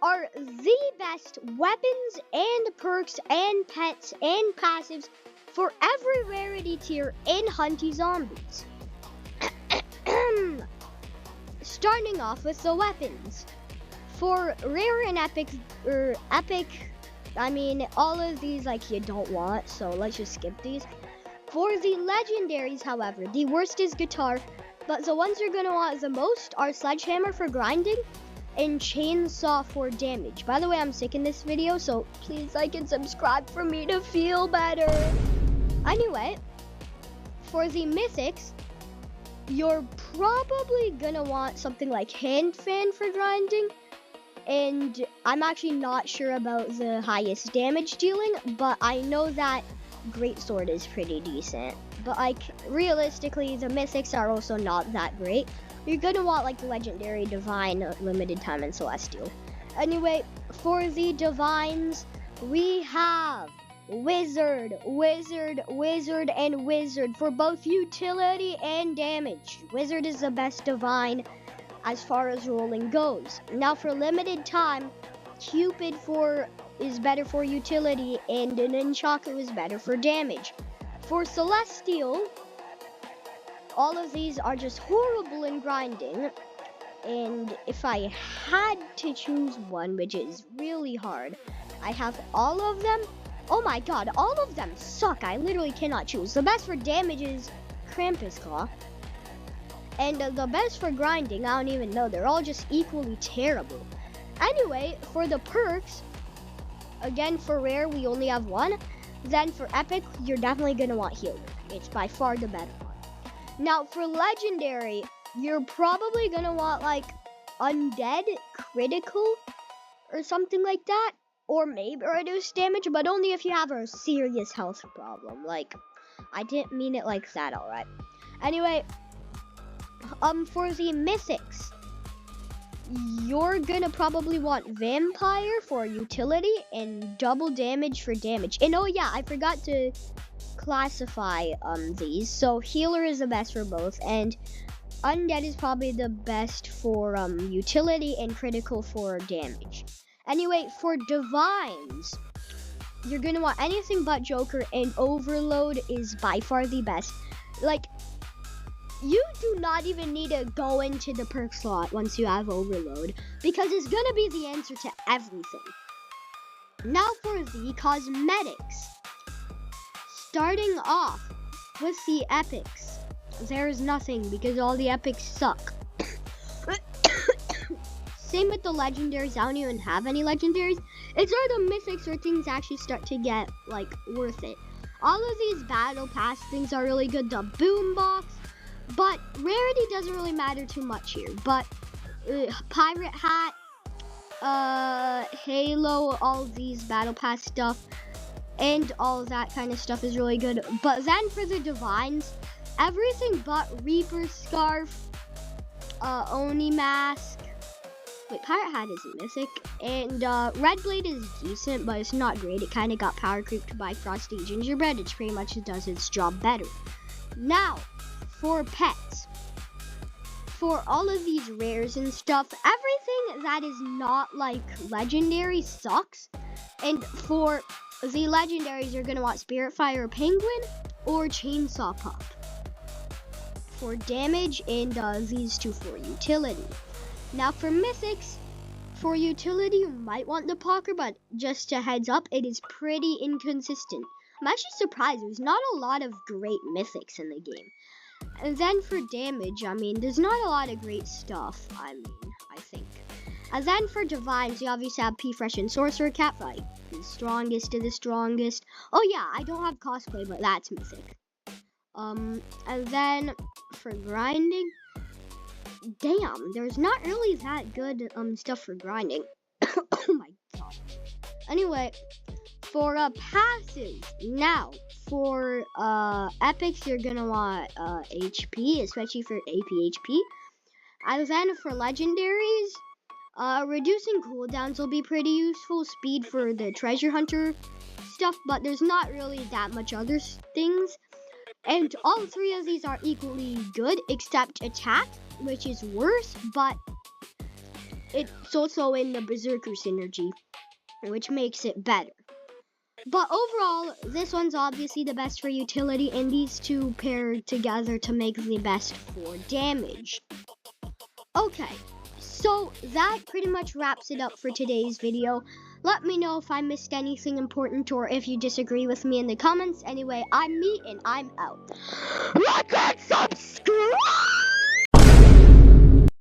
are the best weapons and perks and pets and passives for every rarity tier in Hunty Zombies. Starting off with the weapons. For rare and epic, all of these you don't want, so let's just skip these. For the legendaries, however, the worst is guitar, but the ones you're gonna want the most are sledgehammer for grinding and chainsaw for damage. By the way, I'm sick in this video, so please like and subscribe for me to feel better. Anyway, for the mythics, you're probably gonna want something like hand fan for grinding, and I'm actually not sure about the highest damage dealing, but I know that greatsword is pretty decent. But realistically, the mythics are also not that great. You're gonna want legendary, divine, limited time, and celestial. Anyway, for the divines, we have wizard, and wizard for both utility and damage. Wizard is the best divine as far as rolling goes. Now for limited time, Cupid is better for utility, and Nunchaku is better for damage. For celestial, all of these are just horrible in grinding, and if I had to choose one, which is really hard, I have all of them. Oh my god, all of them suck. I literally cannot choose. The best for damage is Krampus Claw, and the best for grinding, I don't even know. They're all just equally terrible. Anyway, for the perks, again, for rare, we only have one. Then for epic, you're definitely gonna want healer. It's by far the better one. Now for legendary, you're probably gonna want undead, critical, or something like that, or maybe reduce damage, but only if you have a serious health problem. I didn't mean it like that, alright? Anyway, for the mythics, you're gonna probably want vampire for utility and double damage for damage. And oh yeah, I forgot to classify these. So healer is the best for both, and undead is probably the best for utility and critical for damage. Anyway, for divines, you're gonna want anything but Joker, and overload is by far the best. You do not even need to go into the perk slot once you have overload, because it's gonna be the answer to everything. Now for the cosmetics. Starting off with the epics, there's nothing because all the epics suck. Same with the legendaries. I don't even have any legendaries. It's where the mythics or things actually start to get worth it. All of these battle pass things are really good. The boombox, but rarity doesn't really matter too much here. But pirate hat, halo, all these battle pass stuff, and all that kind of stuff is really good. But then for the divines, everything but Reaper Scarf, Oni Mask, Pirate Hat isn't mythic, and Red Blade is decent, but it's not great. It kind of got power creeped by Frosty Gingerbread. It pretty much does its job better. Now, for pets. For all of these rares and stuff, everything that is not legendary sucks. And for the legendaries, you're going to want Spirit Fire Penguin or Chainsaw Pup for damage, and these two for utility. Now for mythics, for utility, you might want the Poker, but just a heads up, it is pretty inconsistent. I'm actually surprised. There's not a lot of great mythics in the game. And then for damage, there's not a lot of great stuff, I think. And then for divines, you obviously have P-Fresh and Sorcerer Cat, the strongest of the strongest. Oh yeah, I don't have cosplay, but that's mythic. And then for grinding, damn, there's not really that good stuff for grinding. Oh my god. Anyway, for passive, now for epics, you're gonna want HP, especially for AP HP. And then for legendaries, reducing cooldowns will be pretty useful. Speed for the treasure hunter stuff, but there's not really that much other things. And all three of these are equally good, except attack, which is worse, but it's also in the Berserker synergy, which makes it better. But overall, this one's obviously the best for utility, and these two pair together to make the best for damage. Okay, so that pretty much wraps it up for today's video. Let me know if I missed anything important or if you disagree with me in the comments. Anyway, I'm me and I'm out. Like and subscribe!